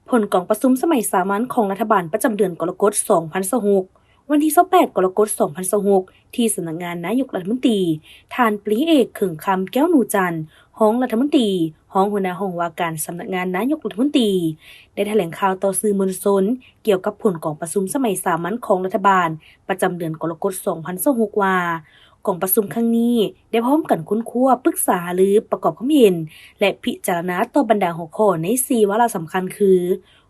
ผลกองประชุมสมัยสามัญของรัฐบาลประจำเดือนกรกฎาคม2026วันที่28กรกฎาคม2026ที่สำนักงานนายกรัฐมนตรีท่านปรีเอกขึงคำแก้วหนูจันทร์รองรัฐมนตรีรองหัวหน้าห้องว่าการสำนักงานนายกรัฐมนตรีได้แถลงข่าวต่อสื่อมวลชนเกี่ยวกับผลกองประชุมสมัยสามัญของรัฐบาลประจำเดือนกรกฎาคม2026ว่ากองประชุมครั้งนี้ได้พร้อมกันค้นคว้าปรึกษาหรือประกอบความเห็นและพิจารณาต่อบรรดาหัวข้อใน4วาระสำคัญคือ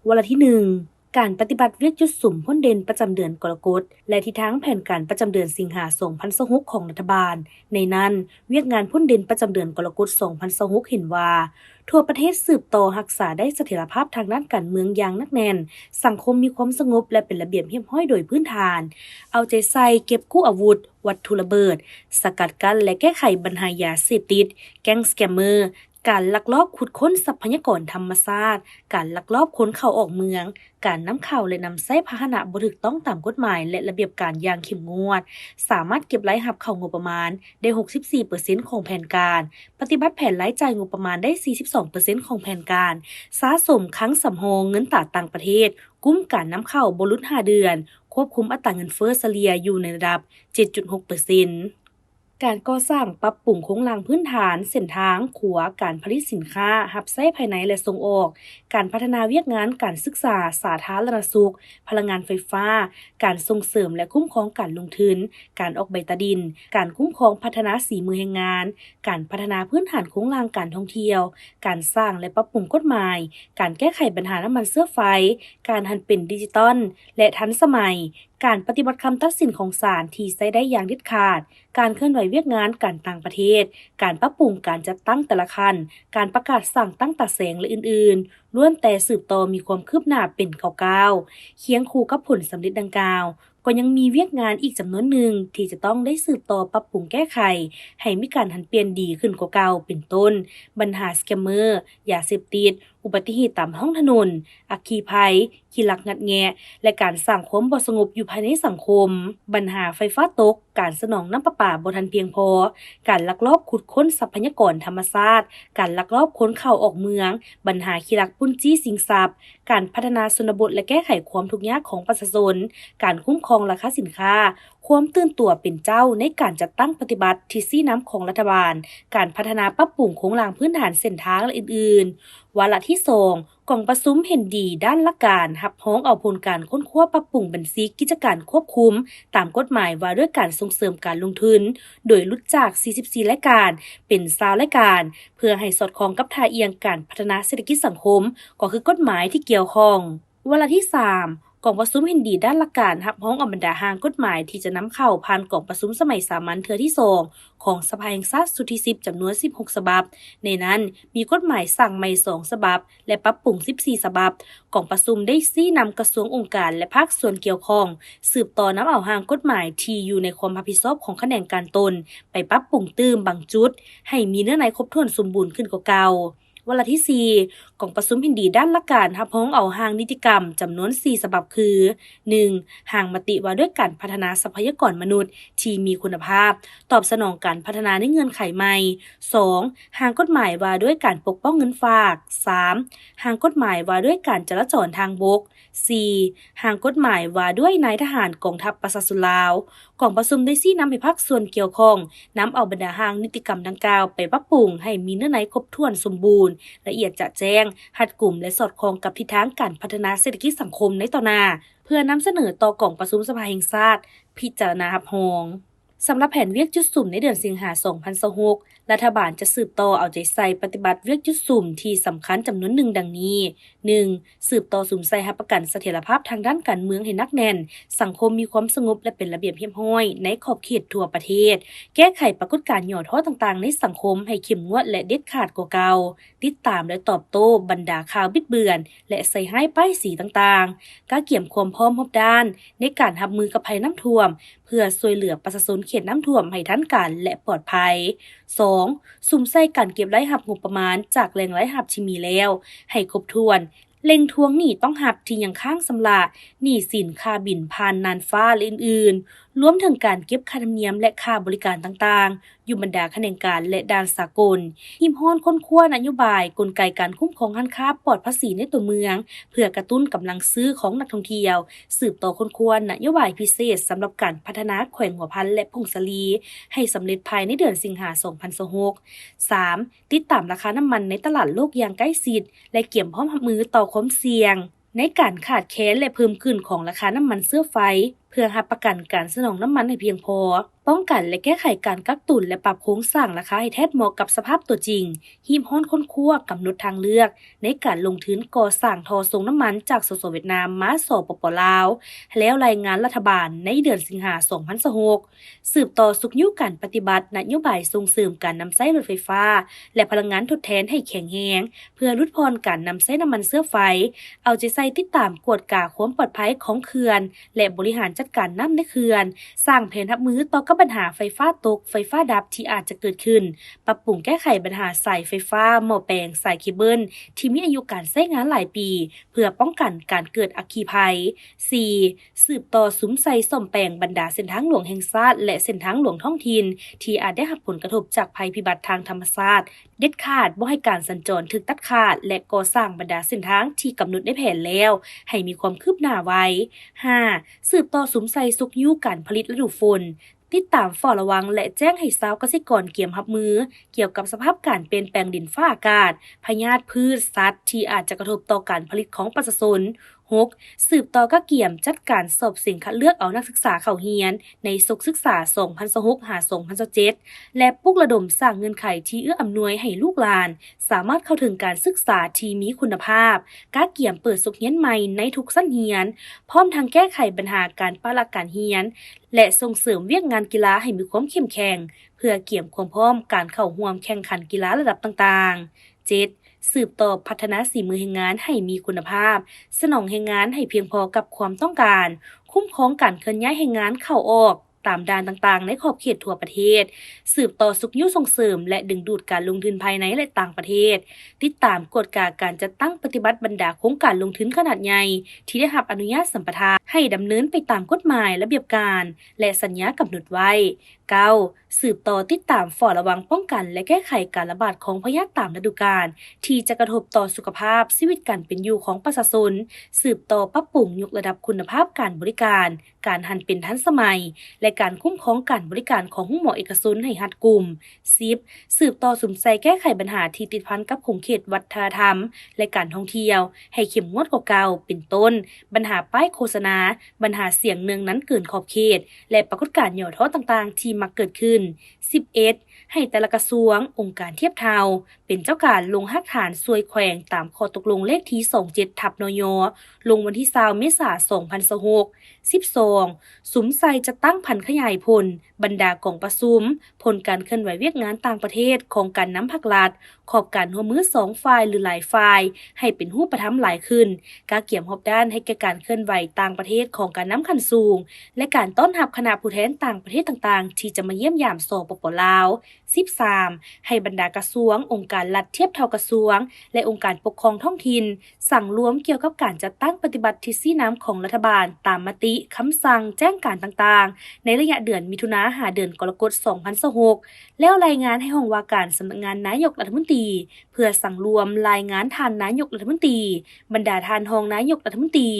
วาระที่ 1การปฏิบัติเวียกจุดสุ่มพ้นเด่นประจำเดือนกรกฎาคมและทิศทางแผนการประจำเดือนสิงหาคม2026ของรัฐบาลในนั้นเวียกงานพ้นเด่นประจำเดือนกรกฎาคม2026เห็นว่าทั่วประเทศสืบต่อรักษาได้เสถียรภาพทางด้านการเมืองอย่างหนักแน่นสังคมมีความสงบและเป็นระเบียบเรียบร้อยโดยพื้นฐานเอาใจใส่เก็บกู้อาวุธวัตถุระเบิดสกัดกั้นและแก้ไขปัญหายาเสพติดแก๊งสแกมเมอร์การลักลอบขุดค้นทรัพยากรธรรมชาติการลักลอบขนเข้าออกเมืองการนำเข้าและนำใช้พาหนะบ่ถูกต้องตามกฎหมายและระเบียบการอย่างเข้มงวดสามารถเก็บรายรับเข้างบประมาณได้ 64% ของแผนการปฏิบัติแผนรายจ่ายงบประมาณได้ 42% ของแผนการสะสมคลังสำรองเงินตราต่างประเทศกุ้มการนำเข้าบ่หลุด5เดือนควบคุมอัตราเงินเฟ้อเฉลี่ยอยู่ในระดับ 7.6%การก่อสร้างปรับปรุงโครงสร้างพื้นฐานเส้นทางขัวการผลิตสินค้ารับใช้ภายในและส่งออกการพัฒนาเวียกงานการศึกษาสาธารณสุขพลังงานไฟฟ้าการส่งเสริมและคุ้มครองการลงทุนการออกใบตาดินการคุ้มครองพัฒนาฝีมือแรงงานการพัฒนาพื้นฐานโครงสร้างการท่องเที่ยวการสร้างและปรับปรุงกฎหมายการแก้ไขปัญหาน้ำมันเชื้อไฟการหันเป็นดิจิตอลและทันสมัยการปฏิบัติคำตัดสินของศาลที่ใช้ได้อย่างเด็ดขาดการเคลื่อนไหวเวียกงานการต่างประเทศการปรับปรุงการจัดตั้งแต่ละคันการประกาศสั่งตั้งตาแสงและอื่นๆล้วนแต่สืบต่อมีความคืบหน้าเป็นก้าวๆเคียงคู่กับผลสำเร็จดังกล่าวก็ยังมีเวียกงานอีกจำนวนหนึ่งที่จะต้องได้สืบต่อปรับปรุงแก้ไขให้มีการหันเปลี่ยนดีขึ้นกว่าเก่าเป็นต้นปัญหาสแกมเมอร์ยาเสพติดอุบัติเหตุตามท้องถนนอัคคีภัยขี้ลักงัดแงะและการสร้างความบ่สงบอยู่ภายในสังคมปัญหาไฟฟ้าตกการสนองน้ำประปาบ่ทันเพียงพอการลักลอบขุดค้นทรัพยากรธรรมชาติการลักลอบขนเข้าออกเมืองปัญหาขี้ลักปุ้นจี้สิงทรัพย์การพัฒนาชนบทและแก้ไขความทุกข์ยากของประชาชนการคุ้มครองราคาสินค้าความตื่นตัวเป็นเจ้าในการจัดตั้งปฏิบัติที่ซี่น้ำของรัฐบาลการพัฒนาปรับปรุงโครงสร้างพื้นฐานเส้นทางและอื่นๆวาระที่2กองประชุมเห็นดีด้านหลักการรับรองเอาผลการค้นคว้าปรับปรุงบัญชีกิจการควบคุมตามกฎหมายว่าด้วยการส่งเสริมการลงทุนโดยลดจาก44รายการเป็น20รายการเพื่อให้สอดคล้องกับท่าเอียงการพัฒนาเศรษฐกิจสังคมก็คือกฎหมายที่เกี่ยวข้องวาระที่3กองประชุมเห็นดีด้านหลักการรับรองเอาบรรดาร่างกฎหมายที่จะนำเข้าผ่านกองประชุมสมัยสามัญเทื่อที่2ของสภาแห่งชาติสุดที่10จำนวน16ฉบับในนั้นมีกฎหมายสั่งใหม่2ฉบับและปรับปรุง14ฉบับกองประชุมได้ชี้นำกระทรวงองค์การและภาคส่วนเกี่ยวข้องสืบต่อนำเอาร่างกฎหมายที่อยู่ในความรับผิดชอบของแขนงการตนไปปรับปรุงเติมบางจุดให้มีเนื้อในครบถ้วนสมบูรณ์ขึ้นกว่าเก่าวาระที่4กองประชุมเห็นดีด้านหลักการรับรองเอาร่างนิติกรรมจำนวน4ฉบับคือ 1. ร่างมติว่าด้วยการพัฒนาทรัพยากรมนุษย์ที่มีคุณภาพตอบสนองการพัฒนาในเงื่อนไขใหม่ 2. ร่างกฎหมายว่าด้วยการปกป้องเงินฝาก 3. ร่างกฎหมายว่าด้วยการจราจรทางบก 4. ร่างกฎหมายว่าด้วยนายทหารกองทัพประชาชนลาวกองประชุมได้ชี้นำให้ภาคส่วนเกี่ยวข้องนำเอาบรรดาร่างนิติกรรมดังกล่าวไปปรับปรุงให้มีเนื้อในครบถ้วนสมบูรณ์ละเอียดจะแจ้งรัดกุมและสอดคล้องกับทิศทางการพัฒนาเศรษฐกิจสังคมในต่อหน้าเพื่อนำเสนอต่อกองประชุมสภาแห่งชาติพิจารณารับรองสำหรับแผนเวียกจุดสุ่มในเดือนสิงหาคม2026รัฐบาลจะสืบต่อเอาใจใส่ปฏิบัติเวียกจุดสุ่มที่สำคัญจำนวนหนึ่งดังนี้ 1. สืบต่อสุ่มใส่รับประกันเสถียรภาพทางด้านการเมืองให้หนักแน่นสังคมมีความสงบและเป็นระเบียบเรียบร้อยในขอบเขตทั่วประเทศแก้ไขปรากฏการณ์ย่อท้อต่างๆในสังคมให้เข้มงวดและเด็ดขาดกว่าเก่าติดตามและตอบโต้บรรดาข่าวบิดเบือนและใส่ร้ายป้ายสีต่างๆการเกี่ยมความพร้อมรอบด้านในการรับมือกับภัยน้ำท่วมเพื่อช่วยเหลือประชาชนเขตน้ำท่วมให้ทันการและปลอดภัย 2. ซุ่มใส่การเก็บรายรับงบประมาณจากแหล่งรายรับที่มีแล้วให้ครบถ้วนเล็งทวงหนี้ต้องรับที่ยังค้างชำระหนี้สินค่าบินผ่านน่านฟ้าและอื่น รวมถึงการเก็บค่าธรรมเนียมและค่าบริการต่างๆอยู่บรรดาแขนงการและด้านสากลหิมห้อนค้นคว้านโยบายกลไกการคุ้มครองร้านค้าปลอดภาษีในตัวเมืองเพื่อกระตุ้นกำลังซื้อของนักท่องเที่ยวสืบต่อค้นคว้านโยบายพิเศษสำหรับการพัฒนาแขวงหัวพันและพงศลีให้สำเร็จภายในเดือนสิงหาคม 2026 3. ติดตามราคาน้ำมันในตลาดโลกอย่างใกล้ชิดและเกี่ยมพร้อมรับมือต่อความเสี่ยงในการขาดแคลนและเพิ่มขึ้นของราคาน้ำมันเชื้อไฟเพื่อรับประกันการสนองน้ำมันให้เพียงพอป้องกันและแก้ไขการกักตุนและปรับโครงสร้างราคาให้แทบเหมาะกับสภาพตัวจริงหิมห้อนค้นคว้ากำหนดทางเลือกในการลงทุนก่อสร้างท่อส่งน้ำมันจากสปป.เวียดนามมาสปป.ลาวแล้วรายงานรัฐบาลในเดือนสิงหาคม 2026สืบต่อสุขยุการปฏิบัตินโยบายส่งเสริมการนำใช้รถไฟฟ้าและพลังงานทดแทนให้แข็งแรงเพื่อลดพรการนำใช้น้ำมันเชื้อไฟเอาใจใส่ติดตามกวดกาความปลอดภัยของเขื่อนและบริหารจัดการน้ำในเขื่อนสร้างแผนรับมือต่อกับปัญหาไฟฟ้าตกไฟฟ้าดับที่อาจจะเกิดขึ้นปรับปรุงแก้ไขปัญหาสายไฟฟ้าหม้อแปลงสายเคเบิลที่มีอายุการใช้งานหลายปีเพื่อป้องกันการเกิดอัคคีภัย 4. สืบต่อสุมใส่ซ่อมแปลงบรรดาเส้นทางหลวงแห่งชาติและเส้นทางหลวงท้องถิ่นที่อาจได้รับผลกระทบจากภัยพิบัติทางธรรมชาติเด็ดขาดบ่ให้การสัญจรถูกตัดขาดและก่อสร้างบรรดาเส้นทางที่กำหนดในแผนแล้วให้มีความคืบหน้าไว้ 5. สืบต่อสุมใส่สุกยุการผลิตฤดูฝนติดตามเฝ้าระวังและแจ้งให้ชาวเกษตรกรเกี่ยมรับมือเกี่ยวกับสภาพการเปลี่ยนแปลงดินฟ้าอากาศพยาธิพืชสัตว์ที่อาจจะกระทบต่อการผลิตของประชาชน 6. สืบต่อก็เกี่ยมจัดการสอบสิ่งคัดเลือกเอานักศึกษาเข้าเรียนในศุกร์ศึกษา 2026-2027 และปลุกระดมสร้างเงื่อนไขที่เอื้ออำนวยให้ลูกหลานสามารถเข้าถึงการศึกษาที่มีคุณภาพกาเกี่ยมเปิดศุกร์เรียนใหม่ในทุกชั้นเรียนพร้อมทั้งแก้ไขปัญหาการปะละการเรียนและส่งเสริมเวียกงานกีฬาให้มีความเข้มแข็งเพื่อเกี่ยมความพร้อมการเข้าร่วมแข่งขันกีฬาระดับต่างๆ 7. สืบต่อพัฒนาฝีมือแรงงานให้มีคุณภาพสนองแรงงานให้เพียงพอกับความต้องการคุ้มครองการเคลื่อนย้ายแรงงานเข้าออกตามด่านต่างๆในขอบเขตทั่วประเทศสืบต่อสุขยุส่งเสริมและดึงดูดการลงทุนภายในและต่างประเทศติดตามกฎการจัดตั้งปฏิบัติบรรดาโครงการลงทุนขนาดใหญ่ที่ได้รับอนุญาตสัมปทานให้ดำเนินไปตามกฎหมายระเบียบการและสัญญากำหนดไว้ 9. สืบต่อติดตามเฝ้าระวังป้องกันและแก้ไขการระบาดของพยาธิตามฤดูกาลที่จะกระทบต่อสุขภาพชีวิตการเป็นอยู่ของประชาชนสืบต่อปรับปรุงยกระดับคุณภาพการบริการการหันเป็นทันสมัยและการคุ้มครองการบริการของหมอเอกชนให้รัดกุม 10. สืบต่อสุมใส่แก้ไขปัญหาที่ติดพันกับขงเขตวัฒนธรรมและการท่องเที่ยวให้เข้มงวดกว่าเก่าเป็นต้นปัญหาป้ายโฆษณาปัญหาเสียงเนืองนั้นเกินขอบเขตและปรากฏการณ์ย่อท้อต่างๆที่มักเกิดขึ้น 11. ให้แต่ละกระทรวงองค์การเทียบเท่าเป็นเจ้าการลงหักฐานซวยแขวงตามข้อตกลงเลขที่ 27/นย.ลงวันที่20 เมษายน 2026 12. สุมใส่จะตั้งพันขยายผลบรรดากองประชุมผลการเคลื่อนไหวเวียกงานต่างประเทศของการนำภาครัฐขอบการร่วมมือ2ฝ่ายหรือหลายฝ่ายให้เป็นรูปธรรมหลายขึ้นกาเกี่ยมรอบด้านให้แก่การเคลื่อนไหวต่างประเทศของการนำขั้นสูงและการต้อนรับคณะผู้แทนต่างประเทศต่างๆที่จะมาเยี่ยมยามสปป.ลาว 13. ให้บรรดากระทรวงองค์การรัฐเทียบเท่ากระทรวงและองค์การปกครองท้องถิ่นสั่งรวมเกี่ยวกับการจัดตั้งปฏิบัติทฤษฎีน้ำของรัฐบาลตามมติคำสั่งแจ้งการต่างๆในระยะเดือนมิถุนายน เดือนกรกฎาคม 2026แล้วรายงานให้ห้องว่าการสำนักงานนายกรัฐมนตรีเพื่อสั่งรวมรายงานท่านนายกรัฐมนตรีบรรดาท่านรองนายกรัฐมนตรี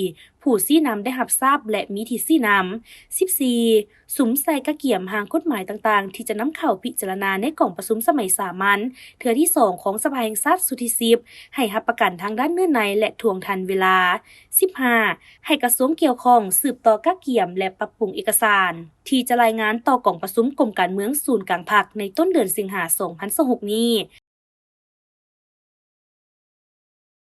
ผู้ซี้นำได้รับทราบและมีที่ซี้นำ 14. สุมใส่กะเกี่ยมหางกฎหมายต่างๆที่จะนำเข้าพิจารณาในกล่องประชุมสมัยสามัญเทื่อที่ 2 ของสภาแห่งชาติสุดที่ 10ให้รับประกันทางด้านเนื้อในและทวงทันเวลา 15. ให้กระทรวงเกี่ยวข้องสืบต่อกะเกี่ยมและปรับปรุงเอกสารที่จะรายงานต่อกล่องประชุมกรมการเมืองศูนย์กลางภาคในต้นเดือนสิงหาคม 2026 นี้